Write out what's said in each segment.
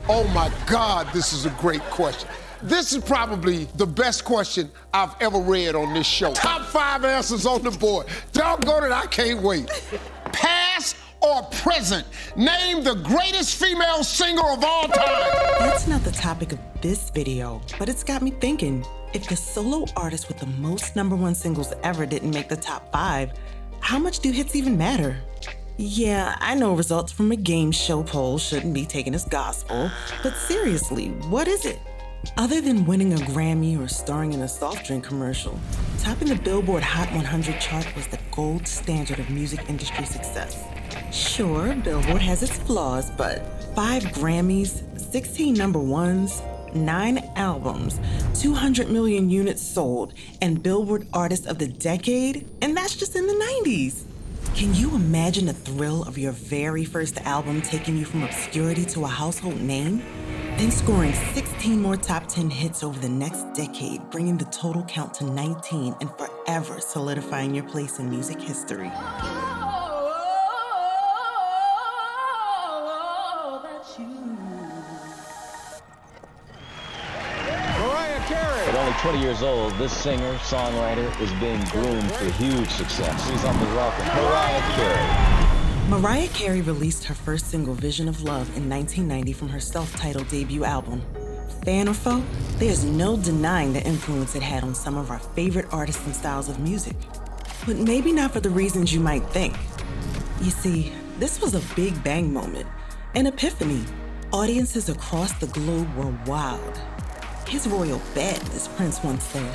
Oh my God, this is a great question. This is probably the best question I've ever read on this show. Top 5 answers on the board. Doggone it, I can't wait. Past or present? Name the greatest female singer of all time. That's not the topic of this video, but it's got me thinking. If the solo artist with the most #1 singles ever didn't make the top 5, how much do hits even matter? Yeah, I know results from a game show poll shouldn't be taken as gospel, but seriously, what is it? Other than winning a Grammy or starring in a soft drink commercial, topping the Billboard Hot 100 chart was the gold standard of music industry success. Sure, Billboard has its flaws, but 5 Grammys, 16 #1s, 9 albums, 200 million units sold, and Billboard Artist of the Decade, and that's just in the 90s. Can you imagine the thrill of your very first album taking you from obscurity to a household name? Then scoring 16 more top 10 hits over the next decade, bringing the total count to 19 and forever solidifying your place in music history. Mariah Carey. At only 20 years old, this singer, songwriter is being groomed for huge success. Please help me welcome Mariah Carey. Mariah Carey released her first single, Vision of Love, in 1990 from her self-titled debut album. Fan or foe, there's no denying the influence it had on some of our favorite artists and styles of music. But maybe not for the reasons you might think. You see, this was a big bang moment, an epiphany. Audiences across the globe were wild. His royal bet, as Prince once said.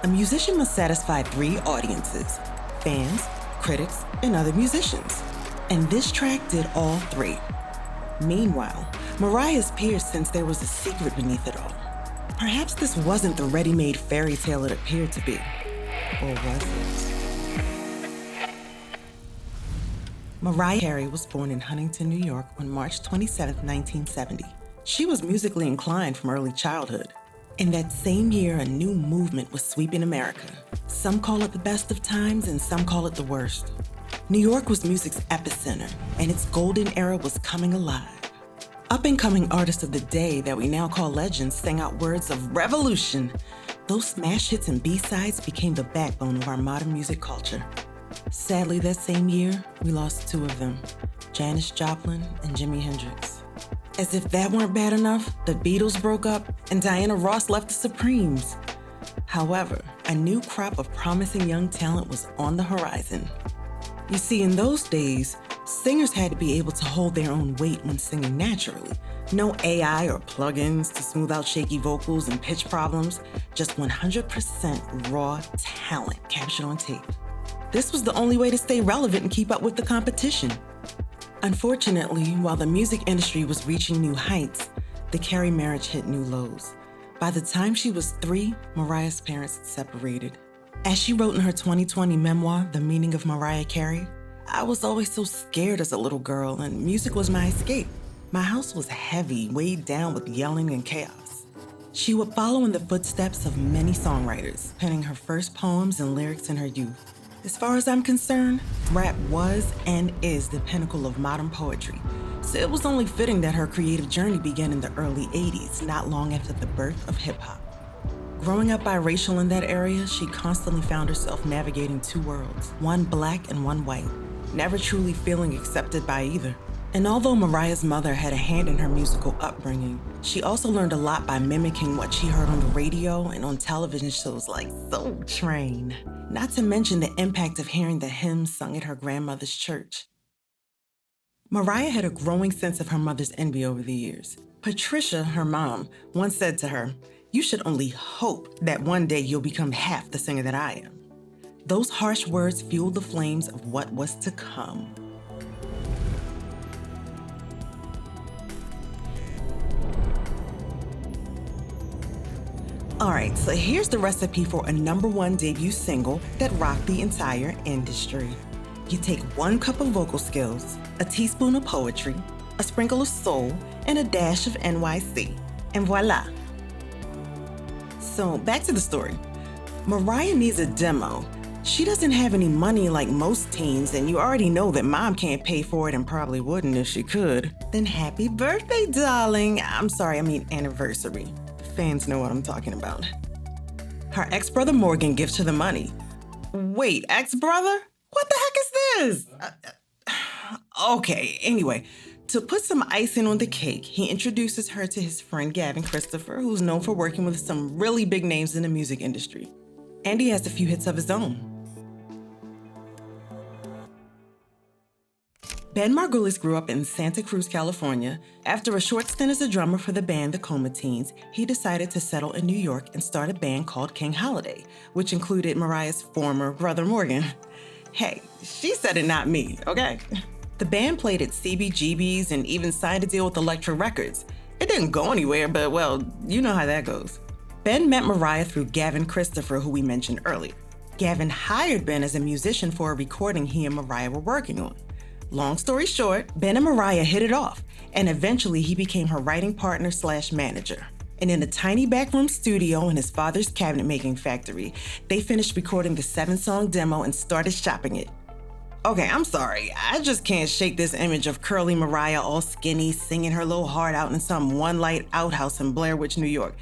A musician must satisfy 3 audiences: fans, critics, and other musicians. And this track did all 3. Meanwhile, Mariah's peers sensed there was a secret beneath it all. Perhaps this wasn't the ready-made fairy tale it appeared to be. Or was it? Mariah Carey was born in Huntington, New York on March 27, 1970. She was musically inclined from early childhood. In that same year, a new movement was sweeping America. Some call it the best of times, and some call it the worst. New York was music's epicenter, and its golden era was coming alive. Up-and-coming artists of the day that we now call legends sang out words of revolution. Those smash hits and B-sides became the backbone of our modern music culture. Sadly, that same year, we lost 2 of them, Janis Joplin and Jimi Hendrix. As if that weren't bad enough, the Beatles broke up and Diana Ross left the Supremes. However, a new crop of promising young talent was on the horizon. You see, in those days, singers had to be able to hold their own weight when singing naturally. No AI or plugins to smooth out shaky vocals and pitch problems, just 100% raw talent captured on tape. This was the only way to stay relevant and keep up with the competition. Unfortunately, while the music industry was reaching new heights, the Carey marriage hit new lows. By the time she was 3, Mariah's parents had separated. As she wrote in her 2020 memoir, The Meaning of Mariah Carey, I was always so scared as a little girl, and music was my escape. My house was heavy, weighed down with yelling and chaos. She would follow in the footsteps of many songwriters, penning her first poems and lyrics in her youth. As far as I'm concerned, rap was and is the pinnacle of modern poetry, so it was only fitting that her creative journey began in the early 80s, not long after the birth of hip-hop. Growing up biracial in that area, she constantly found herself navigating 2 worlds, one black and one white, never truly feeling accepted by either. And although Mariah's mother had a hand in her musical upbringing, she also learned a lot by mimicking what she heard on the radio and on television shows like Soul Train, not to mention the impact of hearing the hymns sung at her grandmother's church. Mariah had a growing sense of her mother's envy over the years. Patricia, her mom, once said to her, "You should only hope that one day you'll become half the singer that I am." Those harsh words fueled the flames of what was to come. All right, so here's the recipe for a #1 debut single that rocked the entire industry. You take 1 cup of vocal skills, a teaspoon of poetry, a sprinkle of soul, and a dash of NYC, and voila. So back to the story. Mariah needs a demo, She doesn't have any money like most teens, and you already know that mom can't pay for it and probably wouldn't if she could. Then happy birthday, darling. Anniversary. Fans know what I'm talking about. Her ex-brother Morgan gives her the money. Wait, ex-brother? What the heck is this? Okay, anyway, to put some icing on the cake, he introduces her to his friend Gavin Christopher, who's known for working with some really big names in the music industry. And he has a few hits of his own. Ben Margolis grew up in Santa Cruz, California. After a short stint as a drummer for the band The Coma Teens, he decided to settle in New York and start a band called King Holiday, which included Mariah's former brother Morgan. Hey, she said it, not me, okay? The band played at CBGB's and even signed a deal with Elektra Records. It didn't go anywhere, but well, you know how that goes. Ben met Mariah through Gavin Christopher, who we mentioned earlier. Gavin hired Ben as a musician for a recording he and Mariah were working on. Long story short, Ben and Mariah hit it off, and eventually he became her writing partner / manager. And in a tiny backroom studio in his father's cabinet-making factory, they finished recording the 7-song demo and started shopping it. Okay, I'm sorry, I just can't shake this image of curly Mariah all skinny, singing her little heart out in some one-light outhouse in Blair Witch, New York.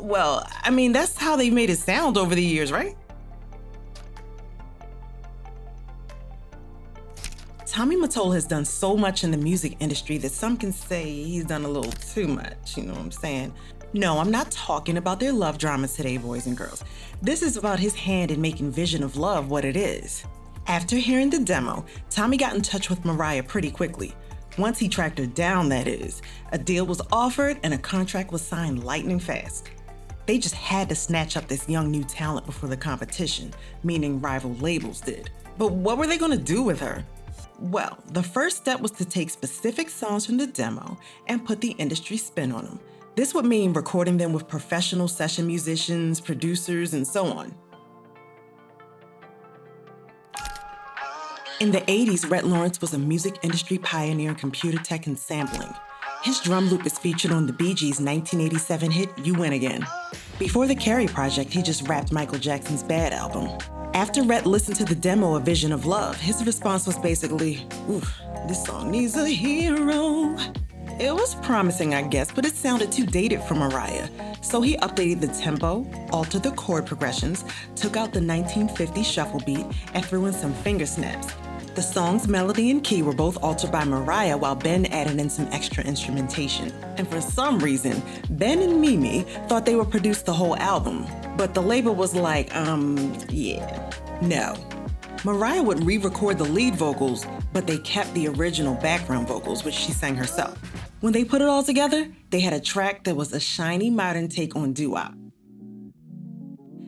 Well, that's how they made it sound over the years, right? Tommy Matola has done so much in the music industry that some can say he's done a little too much, you know what I'm saying? No, I'm not talking about their love dramas today, boys and girls. This is about his hand in making Vision of Love what it is. After hearing the demo, Tommy got in touch with Mariah pretty quickly. Once he tracked her down, that is. A deal was offered and a contract was signed lightning fast. They just had to snatch up this young new talent before the competition, meaning rival labels did. But what were they gonna do with her? Well, the first step was to take specific songs from the demo and put the industry spin on them. This would mean recording them with professional session musicians, producers, and so on. In the 80s, Rhett Lawrence was a music industry pioneer in computer tech and sampling. His drum loop is featured on the Bee Gees' 1987 hit, You Win Again. Before the Carey project, he just rapped Michael Jackson's Bad album. After Rhett listened to the demo of Vision of Love, his response was basically, oof, this song needs a hero. It was promising, I guess, but it sounded too dated for Mariah. So he updated the tempo, altered the chord progressions, took out the 1950s shuffle beat, and threw in some finger snaps. The song's melody and key were both altered by Mariah, while Ben added in some extra instrumentation. And for some reason, Ben and Mimi thought they would produce the whole album, but the label was like, no. Mariah would re-record the lead vocals, but they kept the original background vocals, which she sang herself. When they put it all together, they had a track that was a shiny modern take on doo-wop.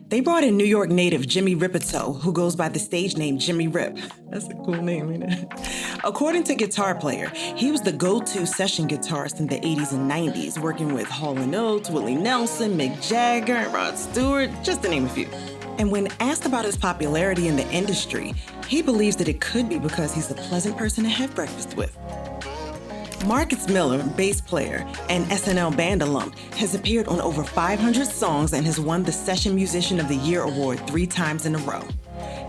They brought in New York native Jimmy Ripito, who goes by the stage name Jimmy Rip. That's a cool name, ain't it? According to Guitar Player, he was the go-to session guitarist in the 80s and 90s, working with Hall & Oates, Willie Nelson, Mick Jagger, and Rod Stewart, just to name a few. And when asked about his popularity in the industry, he believes that it could be because he's a pleasant person to have breakfast with. Marcus Miller, bass player and SNL band alum, has appeared on over 500 songs and has won the Session Musician of the Year award 3 times in a row.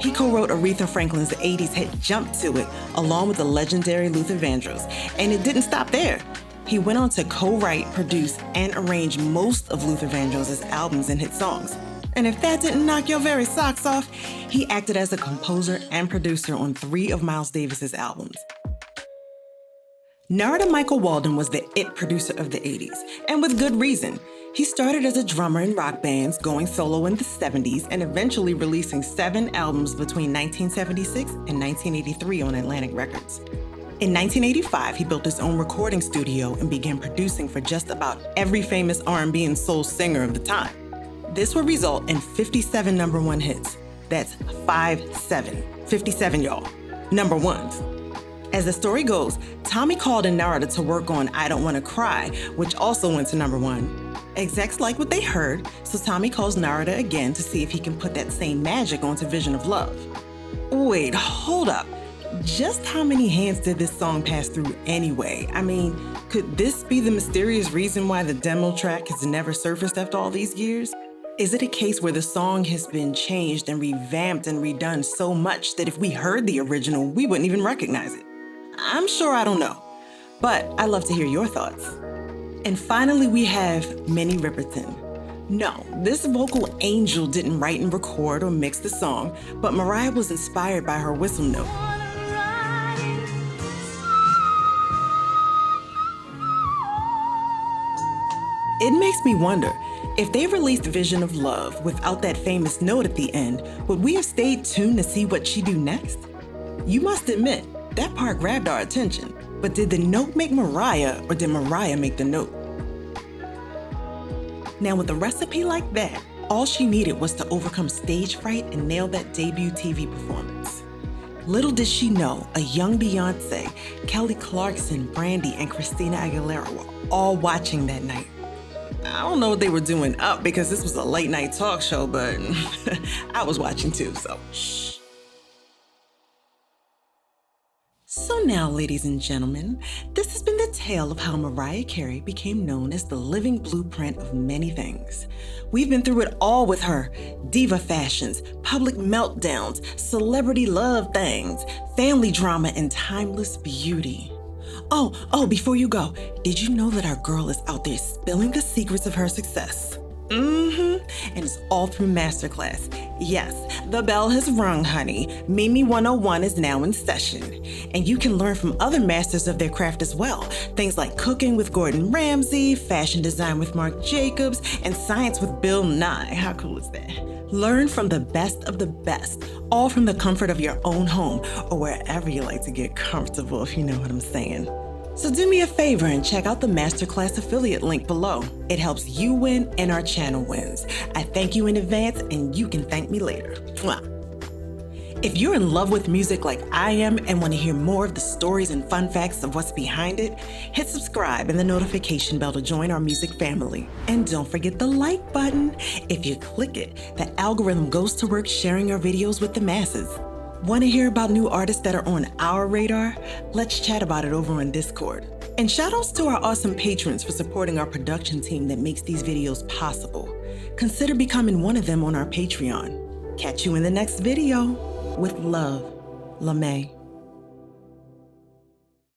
He co-wrote Aretha Franklin's 80s hit Jump to It, along with the legendary Luther Vandross, and it didn't stop there. He went on to co-write, produce, and arrange most of Luther Vandross's albums and hit songs. And if that didn't knock your very socks off, he acted as a composer and producer on 3 of Miles Davis's albums. Narada Michael Walden was the it producer of the 80s, and with good reason. He started as a drummer in rock bands, going solo in the 70s, and eventually releasing 7 albums between 1976 and 1983 on Atlantic Records. In 1985, he built his own recording studio and began producing for just about every famous R&B and soul singer of the time. This would result in 57 number 1 hits. That's 57, y'all. Number 1s. As the story goes, Tommy called in Narada to work on I Don't Wanna Cry, which also went to number 1. Execs liked what they heard, so Tommy calls Narada again to see if he can put that same magic onto Vision of Love. Wait, hold up. Just how many hands did this song pass through anyway? Could this be the mysterious reason why the demo track has never surfaced after all these years? Is it a case where the song has been changed and revamped and redone so much that if we heard the original, we wouldn't even recognize it? I'm sure I don't know, but I'd love to hear your thoughts. And finally, we have Minnie Riperton. No, this vocal angel didn't write and record or mix the song, but Mariah was inspired by her whistle note. It makes me wonder, if they released Vision of Love without that famous note at the end, would we have stayed tuned to see what she'd do next? You must admit, that part grabbed our attention. But did the note make Mariah, or did Mariah make the note? Now with a recipe like that, all she needed was to overcome stage fright and nail that debut TV performance. Little did she know, a young Beyonce, Kelly Clarkson, Brandy, and Christina Aguilera were all watching that night. I don't know what they were doing up because this was a late night talk show, but I was watching too, so shh. So now, ladies and gentlemen, this has been the tale of how Mariah Carey became known as the living blueprint of many things. We've been through it all with her: diva fashions, public meltdowns, celebrity love things, family drama, and timeless beauty. Oh, before you go, did you know that our girl is out there spilling the secrets of her success? And it's all through Masterclass. Yes, the bell has rung, honey. Mimi 101 is now in session. And you can learn from other masters of their craft as well. Things like cooking with Gordon Ramsay, fashion design with Marc Jacobs, and science with Bill Nye. How cool is that? Learn from the best of the best, all from the comfort of your own home or wherever you like to get comfortable, if you know what I'm saying. So do me a favor and check out the Masterclass affiliate link below. It helps you win and our channel wins. I thank you in advance and you can thank me later. Mwah. If you're in love with music like I am and want to hear more of the stories and fun facts of what's behind it, hit subscribe and the notification bell to join our music family. And don't forget the like button. If you click it, the algorithm goes to work sharing our videos with the masses. Want to hear about new artists that are on our radar? Let's chat about it over on Discord. And shoutouts to our awesome patrons for supporting our production team that makes these videos possible. Consider becoming one of them on our Patreon. Catch you in the next video. With love, LaMay.